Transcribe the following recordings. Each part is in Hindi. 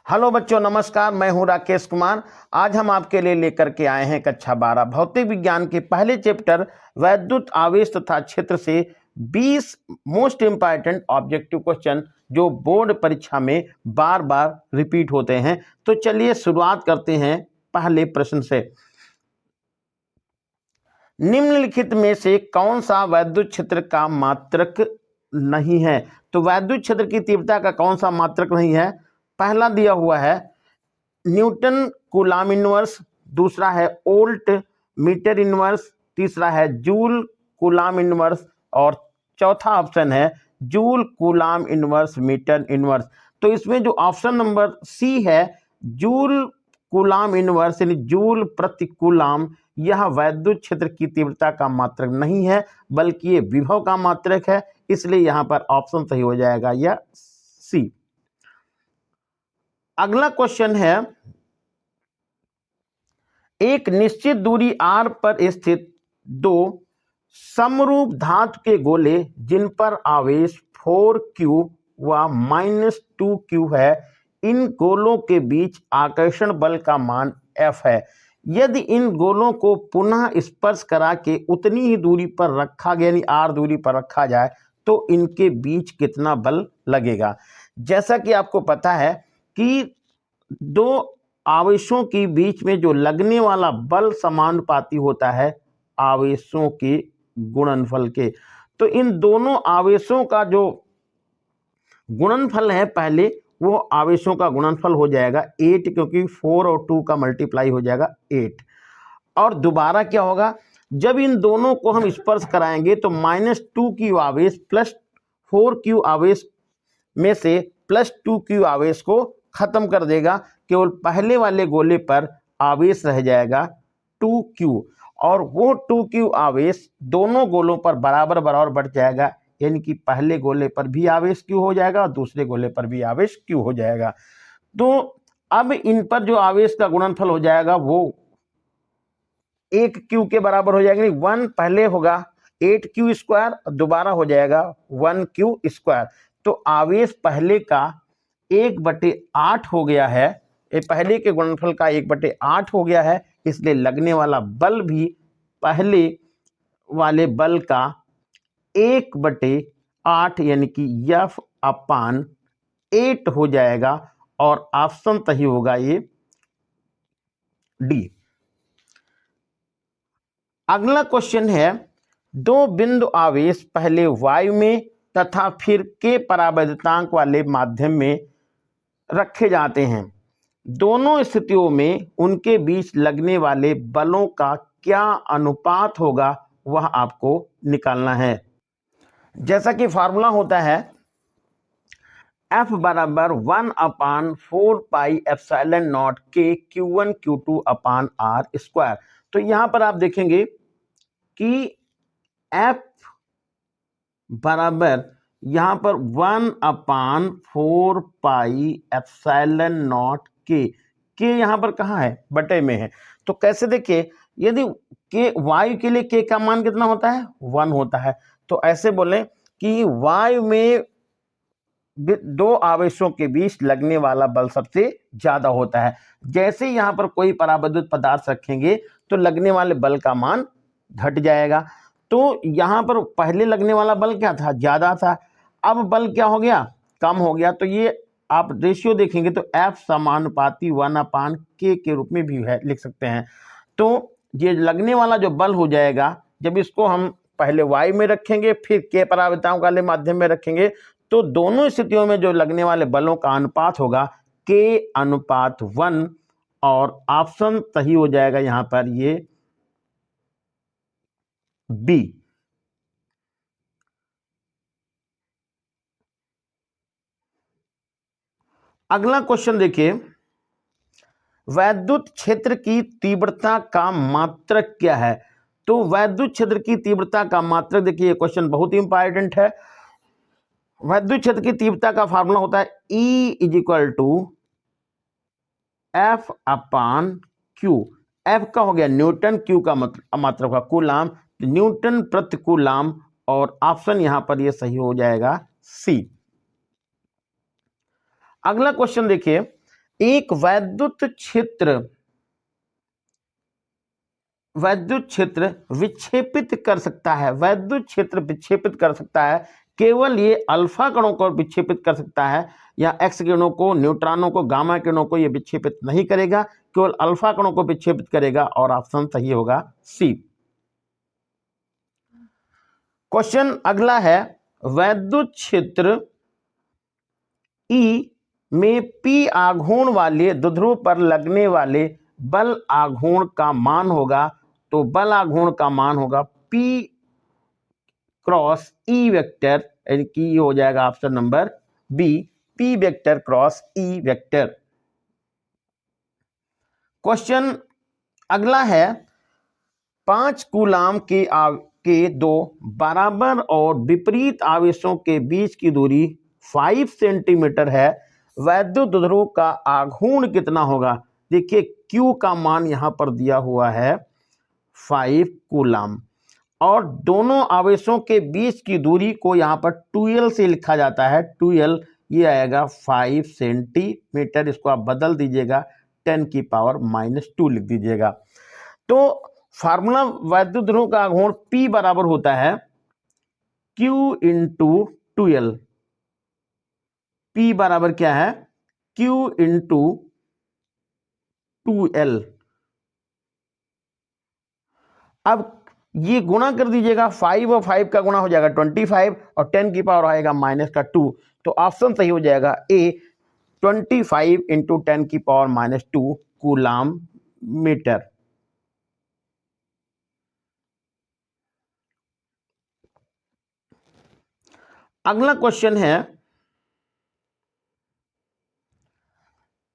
हेलो बच्चों, नमस्कार। मैं हूं राकेश कुमार। आज हम आपके लिए लेकर के आए हैं कक्षा 12 भौतिक विज्ञान के पहले चैप्टर वैद्युत आवेश तथा क्षेत्र से 20 मोस्ट इंपॉर्टेंट ऑब्जेक्टिव क्वेश्चन जो बोर्ड परीक्षा में बार बार रिपीट होते हैं। तो चलिए शुरुआत करते हैं पहले प्रश्न से। निम्नलिखित में से कौन सा वैद्युत क्षेत्र का मात्रक नहीं है? तो वैद्युत क्षेत्र की तीव्रता का कौन सा मात्रक नहीं है? पहला दिया हुआ है न्यूटन कूलाम इनवर्स, दूसरा है वोल्ट मीटर इनवर्स, तीसरा है जूल कूलाम इनवर्स और चौथा ऑप्शन है joule coulomb inverse metre inverse. तो इसमें जो ऑप्शन नंबर सी है जूल कूलाम इनवर्स यानी जूल प्रति कूलाम, यह वैद्युत क्षेत्र की तीव्रता का मात्रक नहीं है बल्कि ये विभव का मात्रक है, इसलिए यहां पर ऑप्शन सही हो जाएगा यह सी। अगला क्वेश्चन है एक निश्चित दूरी r पर स्थित दो समरूप धातु के गोले जिन पर आवेश 4q व -2q है, इन गोलों के बीच आकर्षण बल का मान F है। यदि इन गोलों को पुनः स्पर्श करा के उतनी ही दूरी पर रखा गया यानी r दूरी पर रखा जाए तो इनके बीच कितना बल लगेगा? जैसा कि आपको पता है कि दो आवेशों के बीच में जो लगने वाला बल समानुपाती होता है आवेशों के गुणनफल के। तो इन दोनों आवेशों का जो गुणनफल है पहले वो आवेशों का गुणनफल हो जाएगा 8, क्योंकि 4 और 2 का मल्टीप्लाई हो जाएगा 8। और दोबारा क्या होगा, जब इन दोनों को हम स्पर्श कराएंगे तो -2q आवेश +4q आवेश में से +2q आवेश को खत्म कर देगा। केवल पहले वाले गोले पर आवेश रह जाएगा 2q और वो 2q आवेश दोनों गोलों पर बराबर बराबर बढ़ जाएगा, यानी कि पहले गोले पर भी आवेश q हो जाएगा और दूसरे गोले पर भी आवेश q हो जाएगा। तो अब इन पर जो आवेश का गुणनफल हो जाएगा वो 1q के बराबर हो जाएगा। 1 पहले होगा 8q² दोबारा हो जाएगा 1q²। तो आवेश पहले का 1/8 हो गया है, ये पहले के गुणनफल का 1/8 हो गया है, इसलिए लगने वाला बल भी पहले वाले बल का 1/8 यानी कि F/8 हो जाएगा और ऑप्शन सही होगा ये डी। अगला क्वेश्चन है दो बिंदु आवेश पहले वायु में तथा फिर के परावैद्युतांक वाले माध्यम में रखे जाते हैं। दोनों स्थितियों में उनके बीच लगने वाले बलों का क्या अनुपात होगा वह आपको निकालना है। जैसा कि फार्मूला होता है F बराबर 1/4πε0 के Q1 Q2 अपान R²। तो यहां पर आप देखेंगे कि F बराबर यहां पर 1/4πε0 के यहां पर कहाँ है? बटे में है। तो कैसे देखिए, यदि के वायु के लिए के का मान कितना होता है? 1 होता है। तो ऐसे बोले कि वायु में दो आवेशों के बीच लगने वाला बल सबसे ज्यादा होता है। जैसे यहां पर कोई परावैद्युत पदार्थ रखेंगे तो लगने वाले बल का मान घट जाएगा। तो यहां पर पहले लगने वाला बल क्या था? ज्यादा था। अब बल क्या हो गया? कम हो गया। तो ये आप रेशियो देखेंगे तो F समानुपाती 1/k के रूप में भी है, लिख सकते हैं। तो ये लगने वाला जो बल हो जाएगा, जब इसको हम पहले वायु में रखेंगे फिर के परावैद्युतांक वाले माध्यम में रखेंगे तो दोनों स्थितियों में जो लगने वाले बलों का अनुपात होगा K/1 और ऑप्शन सही हो जाएगा यहां पर ये बी। अगला क्वेश्चन देखिए, वैद्युत क्षेत्र की तीव्रता का मात्रक क्या है? तो वैद्युत क्षेत्र की तीव्रता का मात्रक देखिए, क्वेश्चन बहुत ही इंपॉर्टेंट है। वैद्युत क्षेत्र की तीव्रता का फार्मूला होता है E = F/Q। F का हो गया न्यूटन, Q का मात्रक का कूलाम, न्यूटन प्रति कूलाम और ऑप्शन यहां पर ये सही हो जाएगा सी। अगला क्वेश्चन देखिए, एक वैद्युत क्षेत्र विक्षेपित कर सकता है, वैद्युत क्षेत्र विक्षेपित कर सकता है, केवल ये अल्फा कणों को विक्षेपित कर सकता है, या एक्स किरणों को, न्यूट्रॉनों को, गामा किरणों को ये विक्षेपित नहीं करेगा, केवल अल्फा कणों को विक्षेपित करेगा, और ऑप्शन सही होगा सी। क्वेश्चन अगला है, वैद्युत क्षेत्र ई में पी आघूर्ण वाले द्विध्रुव पर लगने वाले बल आघूर्ण का मान होगा, तो बल आघूर्ण का मान होगा P क्रॉस ई वेक्टर, यानी कि हो जाएगा option number B, P vector cross E vector. Question अगला है, 5 कूलाम के दो बराबर और विपरीत आवेशों के बीच की दूरी 5 सेंटीमीटर है, वैद्युत द्विध्रुव का आघूर्ण कितना होगा? देखिए Q का मान यहां पर दिया हुआ है 5 कूलाम, और दोनों आवेशों के बीच की दूरी को यहां पर 2L से लिखा जाता है, 2L ये आएगा 5 सेंटीमीटर, इसको आप बदल दीजिएगा 10⁻⁻2 लिख दीजिएगा। तो फार्मूला वैद्युत द्विध्रुव का आघूर्ण P बराबर होता है Q इंटू 2L। P बराबर क्या है? Q into 2L। अब ये गुणा कर दीजिएगा, 5 और 5 का गुणा हो जाएगा 25, और 10 की पावर आएगा -2, तो ऑप्शन सही हो जाएगा ए, 25 इंटू 10⁻⁻2 कूलाम मीटर। अगला क्वेश्चन है,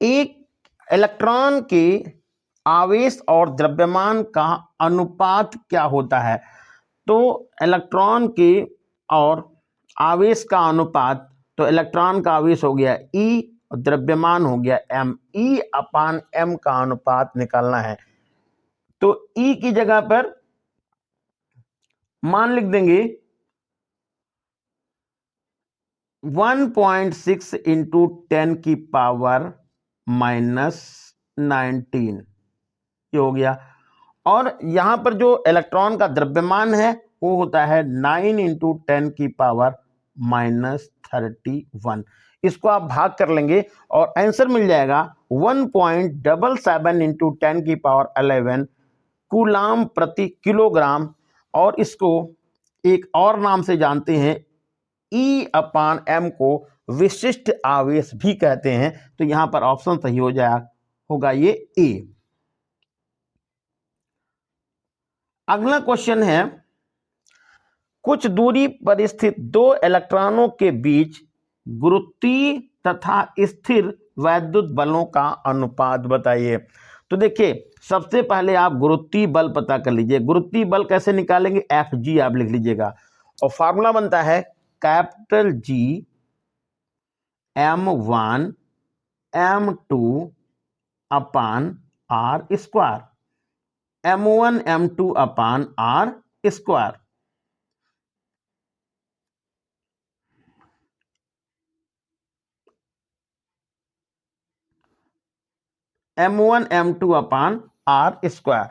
एक इलेक्ट्रॉन के आवेश और द्रव्यमान का अनुपात क्या होता है? तो इलेक्ट्रॉन के और आवेश का अनुपात, तो इलेक्ट्रॉन का आवेश हो गया E और द्रव्यमान हो गया m, E/m का अनुपात निकालना है। तो E की जगह पर मान लिख देंगे 1.6 इंटू 10⁻⁻19 ये हो गया, और यहां पर जो इलेक्ट्रॉन का द्रव्यमान है वो होता है 9 इंटू 10⁻31। इसको आप भाग कर लेंगे और आंसर मिल जाएगा 1.77 इंटू 10⁻11 कूलाम प्रति किलोग्राम, और इसको एक और नाम से जानते हैं, E/m को विशिष्ट आवेश भी कहते हैं। तो यहां पर ऑप्शन सही हो जाएगा, होगा ये ए। अगला क्वेश्चन है, कुछ दूरी पर स्थित दो इलेक्ट्रॉनों के बीच गुरुत्वीय तथा स्थिर वैद्युत बलों का अनुपात बताइए। तो देखिए सबसे पहले आप गुरुत्वीय बल पता कर लीजिए। गुरुत्वीय बल कैसे निकालेंगे? Fg आप लिख लीजिएगा, और फार्मूला बनता है कैपिटल G m1 m2 अपान r स्क्वायर, m1 m2 अपान r स्क्वायर। m1 m2 अपान r स्क्वायर।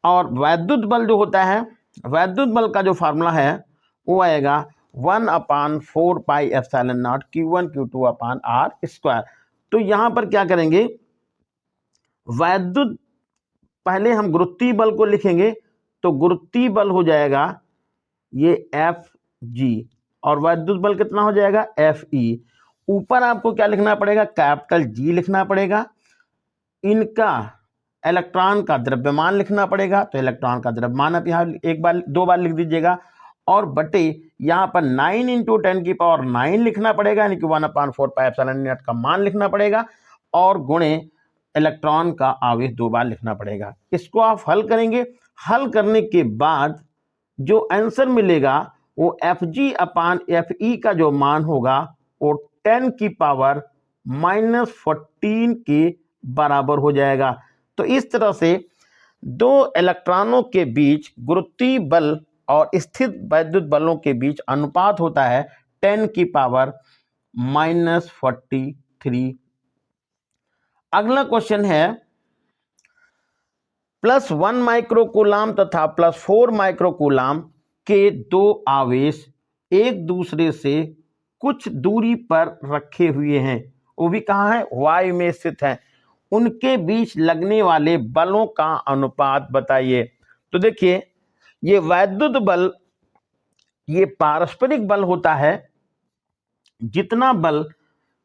और वैद्युत बल जो होता है, वैद्युत बल का जो फार्मूला है वो आएगा 1/4 pi epsilon not Q1 Q2 upon r square. तो यहां पर क्या करेंगे, वैद्युत पहले हम गुरुत्वीय बल को लिखेंगे, तो गुरुत्वीय बल हो जाएगा ये Fg, और वैद्युत बल कितना हो जाएगा? Fe। ऊपर आपको क्या लिखना पड़ेगा? कैपिटल G लिखना पड़ेगा। इनका इलेक्ट्रॉन का द्रव्यमान लिखना पड़ेगा, तो इलेक्ट्रॉन का द्रव्यमान आप यहाँ एक बार 2 बार लिख दीजिएगा, और बटे यहाँ पर 9 इंटू 10⁻9 लिखना पड़ेगा, यानी कि 1/4 पाई एप्सिलॉन नॉट का मान लिखना पड़ेगा, और गुणे इलेक्ट्रॉन का आवेश 2 बार लिखना पड़ेगा। इसको आप हल करेंगे, हल करने के बाद जो आंसर मिलेगा वो Fg/Fe का जो मान होगा वो 10⁻⁻14 के बराबर हो जाएगा। तो इस तरह से दो इलेक्ट्रॉनों के बीच गुरुत्वीय बल और स्थित वैद्युत बलों के बीच अनुपात होता है 10⁻⁻43। अगला क्वेश्चन है +1 माइक्रोकूलाम तथा +4 माइक्रोकूलाम के दो आवेश एक दूसरे से कुछ दूरी पर रखे हुए हैं, वो भी कहाँ है, वायु में स्थित है, उनके बीच लगने वाले बलों का अनुपात बताइए। तो देखिए, ये वैद्युत बल, ये पारस्परिक बल होता है। जितना बल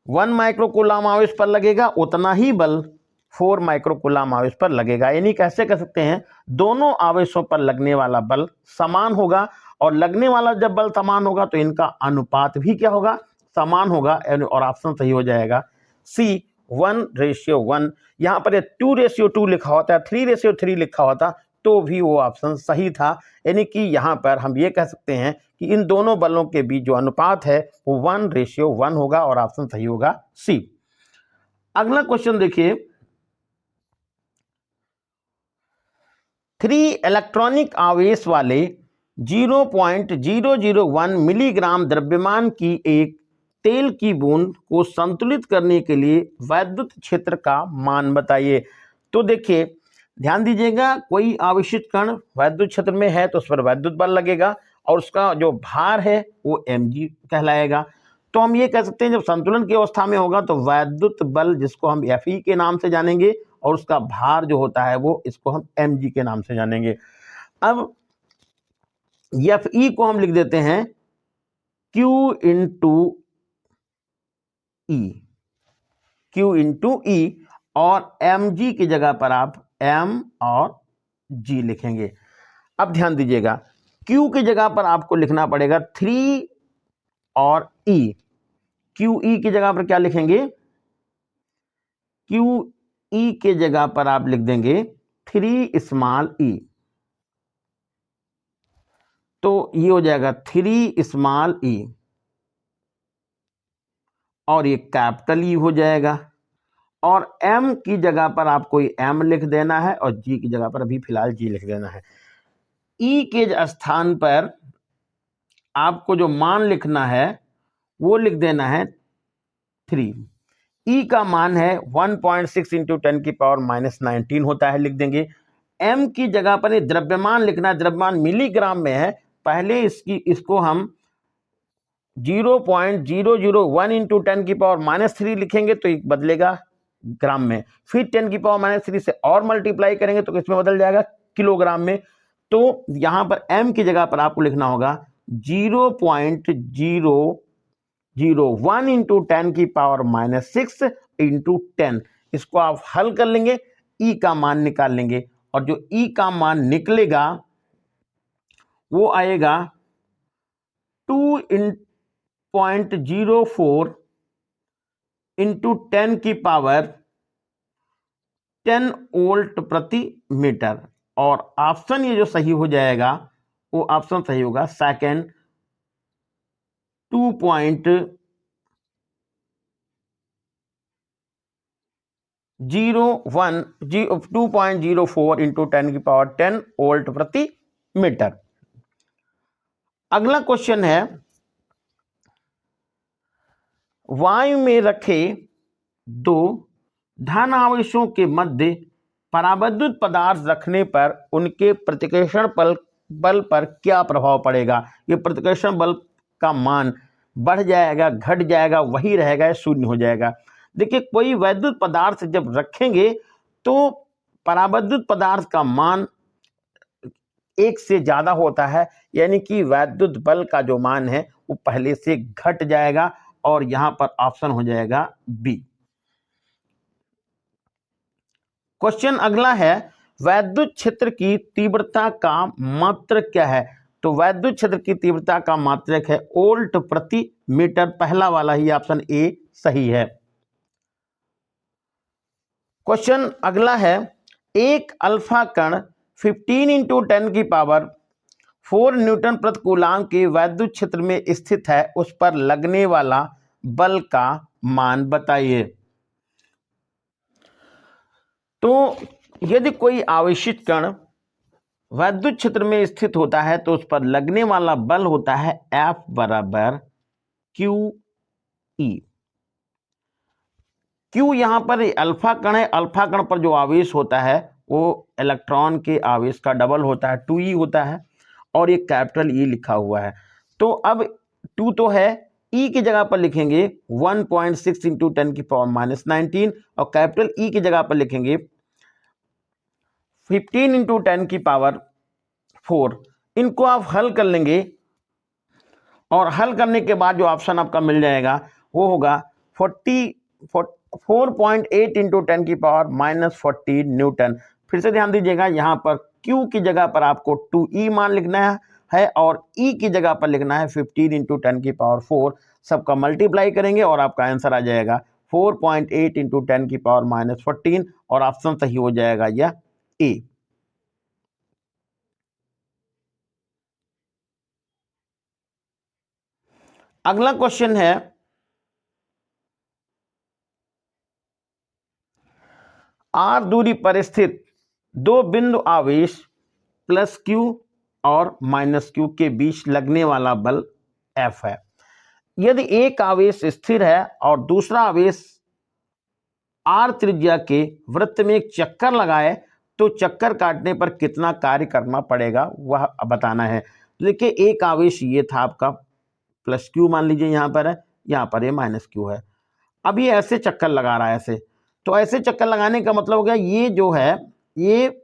1 माइक्रोकूलाम आवेश पर लगेगा उतना ही बल 4 माइक्रोकूलाम आवेश पर लगेगा। यानी कैसे कह सकते हैं, दोनों आवेशों पर लगने वाला बल समान होगा, और लगने वाला जब बल समान होगा तो इनका अनुपात भी क्या होगा, समान होगा, और ऑप्शन सही हो जाएगा सी 1:1। यहां पर 2:2 लिखा होता है, 3:3 लिखा होता तो भी वो ऑप्शन सही था। यानी कि यहां पर हम ये कह सकते हैं कि इन दोनों बलों के बीच जो अनुपात है वो 1:1 होगा, और ऑप्शन सही होगा सी। अगला क्वेश्चन देखिए, 3 इलेक्ट्रॉनिक आवेश वाले 0.001 मिलीग्राम द्रव्यमान की एक तेल की बूंद को संतुलित करने के लिए वैद्युत क्षेत्र का मान बताइए। तो देखिए, ध्यान दीजिएगा, कोई आवेशित कण वैद्युत क्षेत्र में है तो उस पर वैद्युत बल लगेगा, और उसका जो भार है वो mg कहलाएगा। तो हम ये कह सकते हैं, जब संतुलन की अवस्था में होगा तो वैद्युत बल, जिसको हम Fe के नाम से जानेंगे, और उसका भार जो होता है वो इसको हम mg के नाम से जानेंगे। अब Fe को हम लिख देते हैं Q इंटू E, और mg की जगह पर आप m और g लिखेंगे। अब ध्यान दीजिएगा, Q की जगह पर आपको लिखना पड़ेगा 3 और E। QE की जगह पर क्या लिखेंगे, QE के जगह पर आप लिख देंगे 3 स्मॉल e, तो ये हो जाएगा 3 स्मॉल e, और ये कैपिटल E हो जाएगा, और M की जगह पर आपको M लिख देना है, और G की जगह पर अभी फिलहाल G लिख देना है। E के स्थान पर आपको जो मान लिखना है वो लिख देना है 3। E का मान है 1.6 इंटू 10⁻⁻19 होता है, लिख देंगे। M की जगह पर द्रव्यमान लिखना है, द्रव्यमान मिलीग्राम में है, पहले इसको हम 0.001 इंटू 10⁻³ लिखेंगे तो एक बदलेगा ग्राम में, फिर 10⁻³ से और मल्टीप्लाई करेंगे तो किसमें बदल जाएगा, किलोग्राम में। तो यहां पर m की जगह पर आपको लिखना होगा 0.001 इंटू 10⁻⁻6 इंटू 10। इसको आप हल कर लेंगे, E का मान निकाल लेंगे, और जो E का मान निकलेगा वो आएगा 2.04 इंटू 10⁻10 वोल्ट प्रति मीटर, और ऑप्शन ये जो सही हो जाएगा वो ऑप्शन सही होगा सेकंड 2.04 इंटू 10⁻10 वोल्ट प्रति मीटर। अगला क्वेश्चन है, वायु में रखे दो धन आवेशों के मध्य परावैद्युत पदार्थ रखने पर उनके प्रतिकर्षण बल पर क्या प्रभाव पड़ेगा। ये प्रतिकर्षण बल का मान बढ़ जाएगा, घट जाएगा, वही रहेगा, शून्य हो जाएगा। देखिए, कोई वैद्युत पदार्थ जब रखेंगे तो परावैद्युत पदार्थ का मान 1 से ज्यादा होता है, यानी कि वैद्युत बल का जो मान है वो पहले से घट जाएगा, और यहां पर ऑप्शन हो जाएगा बी। क्वेश्चन अगला है, वैद्युत क्षेत्र की तीव्रता का मात्रक क्या है। तो वैद्युत क्षेत्र की तीव्रता का मात्रक है वोल्ट प्रति मीटर, पहला वाला ही ऑप्शन ए सही है। क्वेश्चन अगला है, एक अल्फा कण 15 इंटू 10⁻⁴ न्यूटन प्रति कूलाम के वैद्युत क्षेत्र में स्थित है, उस पर लगने वाला बल का मान बताइए। तो यदि कोई आवेशित कण वैद्युत क्षेत्र में स्थित होता है तो उस पर लगने वाला बल होता है F = QE। क्यू यहाँ पर अल्फा कण है, अल्फा कण पर जो आवेश होता है वो इलेक्ट्रॉन के आवेश का डबल होता है, 2e होता है, और ये कैपिटल ई लिखा हुआ है। तो अब 2 तो है, ई की जगह पर लिखेंगे 1.6 इंटू 10⁻⁻19 और कैपिटल ई की जगह पर लिखेंगे 15 इंटू 10⁴। इनको आप हल कर लेंगे और हल करने के बाद जो ऑप्शन आपका मिल जाएगा वो होगा 4.8 इंटू 10⁻⁻40 न्यूटन। फिर से ध्यान दीजिएगा, यहाँ पर Q की जगह पर आपको 2E मान लिखना है और E की जगह पर लिखना है 15 इंटू 10⁴। सबका मल्टीप्लाई करेंगे और आपका आंसर आ जाएगा 4.8 इंटू 10⁻⁻14 और ऑप्शन सही हो जाएगा यह ए। अगला क्वेश्चन है, आर दूरी पर स्थित दो बिंदु आवेश प्लस क्यू और माइनस क्यू के बीच लगने वाला बल एफ है। यदि एक आवेश स्थिर है और दूसरा आवेश आर त्रिज्या के वृत्त में एक चक्कर लगाए तो चक्कर काटने पर कितना कार्य करना पड़ेगा वह बताना है। देखिए, एक आवेश ये था आपका प्लस क्यू मान लीजिए, यहाँ पर है, यहाँ पर ये माइनस क्यू है। अब ये ऐसे चक्कर लगा रहा है ऐसे, तो ऐसे चक्कर लगाने का मतलब हो गया ये जो है ये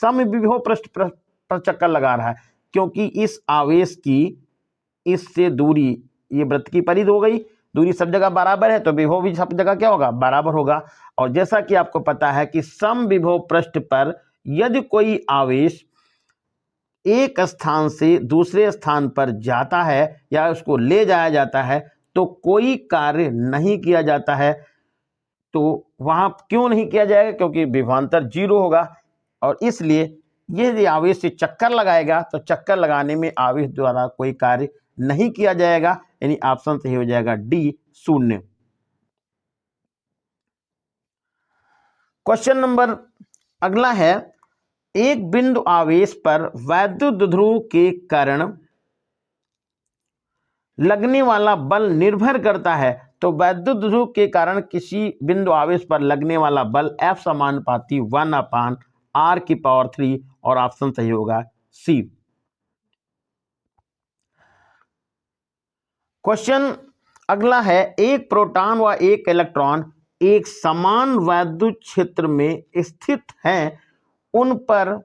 समविभव पृष्ठ पर चक्कर लगा रहा है, क्योंकि इस आवेश की इससे दूरी ये वृत्त की परिधि हो गई, दूरी सब जगह बराबर है तो विभव भी सब जगह क्या होगा, बराबर होगा। और जैसा कि आपको पता है कि समविभव पृष्ठ पर यदि कोई आवेश एक स्थान से दूसरे स्थान पर जाता है या उसको ले जाया जाता है तो कोई कार्य नहीं किया जाता है। तो वहां क्यों नहीं किया जाएगा, क्योंकि विभवांतर 0 होगा और इसलिए यदि आवेश से चक्कर लगाएगा तो चक्कर लगाने में आवेश द्वारा कोई कार्य नहीं किया जाएगा, यानी ऑप्शन सही हो जाएगा डी 0। क्वेश्चन नंबर अगला है, एक बिंदु आवेश पर वैद्युत ध्रुव के कारण लगने वाला बल निर्भर करता है। तो वैद्युत ध्रुव के कारण किसी बिंदु आवेश पर लगने वाला बल F समानुपाती 1/r⁻³ और ऑप्शन सही होगा सी। क्वेश्चन अगला है, एक प्रोटॉन व एक इलेक्ट्रॉन एक समान वैद्युत क्षेत्र में स्थित हैं, उन पर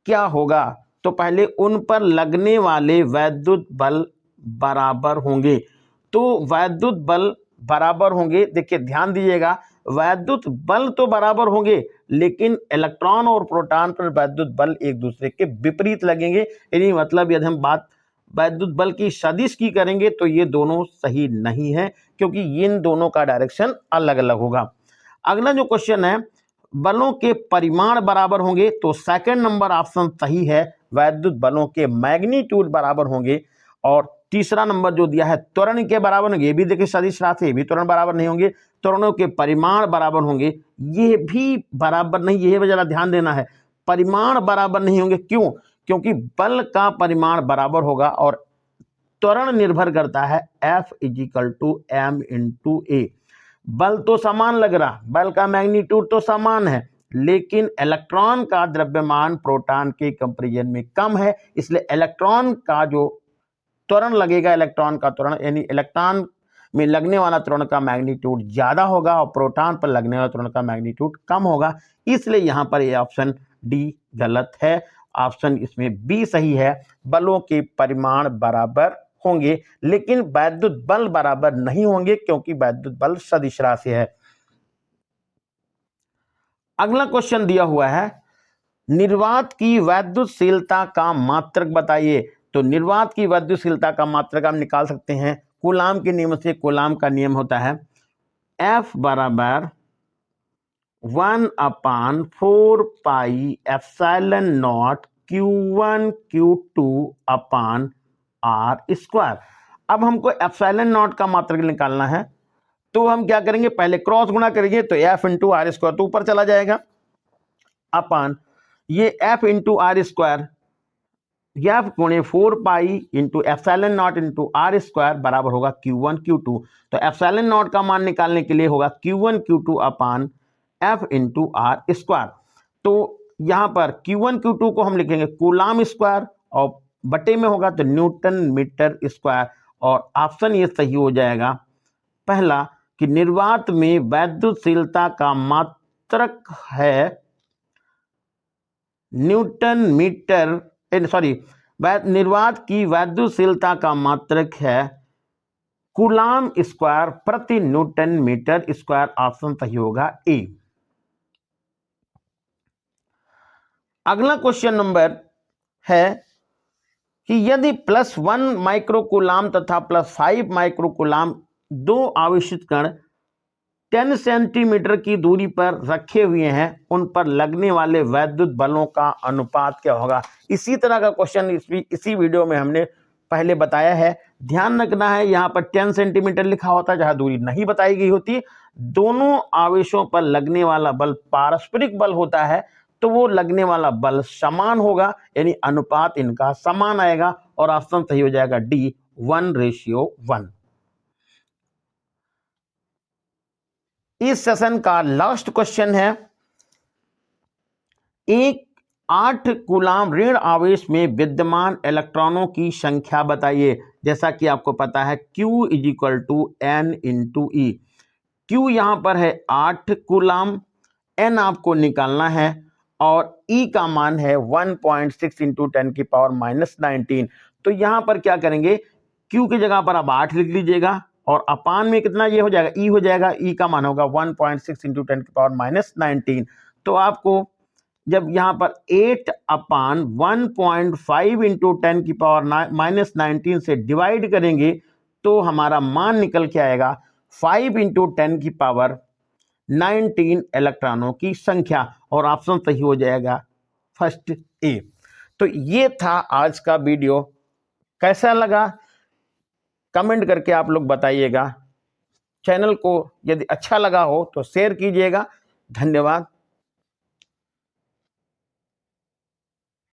क्या होगा। तो पहले उन पर लगने वाले वैद्युत बल बराबर होंगे। तो वैद्युत बल बराबर होंगे, देखिए ध्यान दीजिएगा, वैद्युत बल तो बराबर होंगे लेकिन इलेक्ट्रॉन और प्रोटॉन पर वैद्युत बल एक दूसरे के विपरीत लगेंगे। यानी मतलब यदि हम बात वैद्युत बल की सदिश की करेंगे तो ये दोनों सही नहीं है, क्योंकि इन दोनों का डायरेक्शन अलग अलग होगा। अगला जो क्वेश्चन है, बलों के परिमाण बराबर होंगे, तो सेकंड नंबर ऑप्शन सही है, वैद्युत बलों के मैग्नीट्यूड बराबर होंगे। और तीसरा नंबर जो दिया है त्वरण के बराबर होंगे, ये भी देखिए सदिश राशि, ये भी त्वरण बराबर नहीं होंगे, त्वरणों के परिमाण बराबर होंगे, ये भी बराबर नहीं, ये जरा ध्यान देना है, परिमाण बराबर नहीं होंगे। क्यों? क्योंकि बल का परिमाण बराबर होगा और त्वरण निर्भर करता है F = m/a। बल तो समान लग रहा, बल का मैग्नीट्यूड तो समान है, लेकिन इलेक्ट्रॉन का द्रव्यमान प्रोटॉन के कंपैरिजन में कम है, इसलिए इलेक्ट्रॉन का जो त्वरण लगेगा, इलेक्ट्रॉन का त्वरण यानी इलेक्ट्रॉन में लगने वाला त्वरण का मैग्नीट्यूड ज्यादा होगा और प्रोटॉन पर लगने वाला त्वरण का मैग्नीट्यूड कम होगा। इसलिए यहां पर ये ऑप्शन डी गलत है, ऑप्शन इसमें बी सही है, बलों के परिमाण बराबर होंगे लेकिन वैद्युत बल बराबर नहीं होंगे, क्योंकि वैद्युत बल सदिश राशि है। अगला क्वेश्चन दिया हुआ है, निर्वात की वैद्युतशीलता का मात्रक बताइए। तो निर्वात की वैद्युतशीलता का मात्रक आप निकाल सकते हैं कूलाम के नियम से। कूलाम का नियम होता है F = 1/4πε0 Q1 Q2/r²। अब हमको ε0 का मात्रक निकालना है, तो हम क्या करेंगे, पहले क्रॉस गुणा करेंगे तो F × r² तो ऊपर चला जाएगा, अपान ये F × r², एफ गुणे 4 pi into epsilon naught into R square बराबर होगा Q1 Q2। तो एप्सिलॉन नॉट का मान निकालने के लिए होगा Q1 Q2 upon F into R square. तो यहां पर Q1 Q2 को हम लिखेंगे कूलाम स्क्वायर और बटे में होगा तो न्यूटन मीटर स्क्वायर। और ऑप्शन ये सही हो जाएगा पहला कि निर्वात में वैद्युतशीलता का मात्रक है न्यूटन मीटर निर्वात की वैद्युतशीलता का मात्रक है कूलाम स्क्वायर प्रति न्यूटन मीटर स्क्वायर। ऑप्शन सही होगा ए। अगला क्वेश्चन नंबर है कि यदि +1 माइक्रोकूलाम तथा +5 माइक्रोकूलाम दो आवेशित कण 10 सेंटीमीटर की दूरी पर रखे हुए हैं, उन पर लगने वाले वैद्युत बलों का अनुपात क्या होगा। इसी तरह का क्वेश्चन इसी वीडियो में हमने पहले बताया है। ध्यान रखना है यहाँ पर 10 सेंटीमीटर लिखा होता है जहां दूरी नहीं बताई गई होती। दोनों आवेशों पर लगने वाला बल पारस्परिक बल होता है तो वो लगने वाला बल समान होगा, यानी अनुपात इनका समान आएगा और ऑप्शन सही हो जाएगा डी 1:1। इस सेशन का लास्ट क्वेश्चन है एक 8 कूलाम ऋण आवेश में विद्यमान इलेक्ट्रॉनों की संख्या बताइए। जैसा कि आपको पता है Q = N × E। Q यहां पर है 8 कूलाम, N आपको निकालना है और E का मान है 1.6 × 10⁻⁻19। तो यहां पर क्या करेंगे, Q की जगह पर आप 8 लिख लीजिएगा और अपान में कितना ये हो जाएगा, E हो जाएगा। E का मान होगा 1.6 × 10⁻⁻19। तो आपको जब यहां पर 8/1.5 × 10⁻⁻19 से डिवाइड करेंगे तो हमारा मान निकल के आएगा 5 × 10⁻19 इलेक्ट्रॉनों की संख्या और ऑप्शन सही हो जाएगा फर्स्ट ए। तो ये था आज का वीडियो। कैसा लगा कमेंट करके आप लोग बताइएगा। चैनल को यदि अच्छा लगा हो तो शेयर कीजिएगा। धन्यवाद।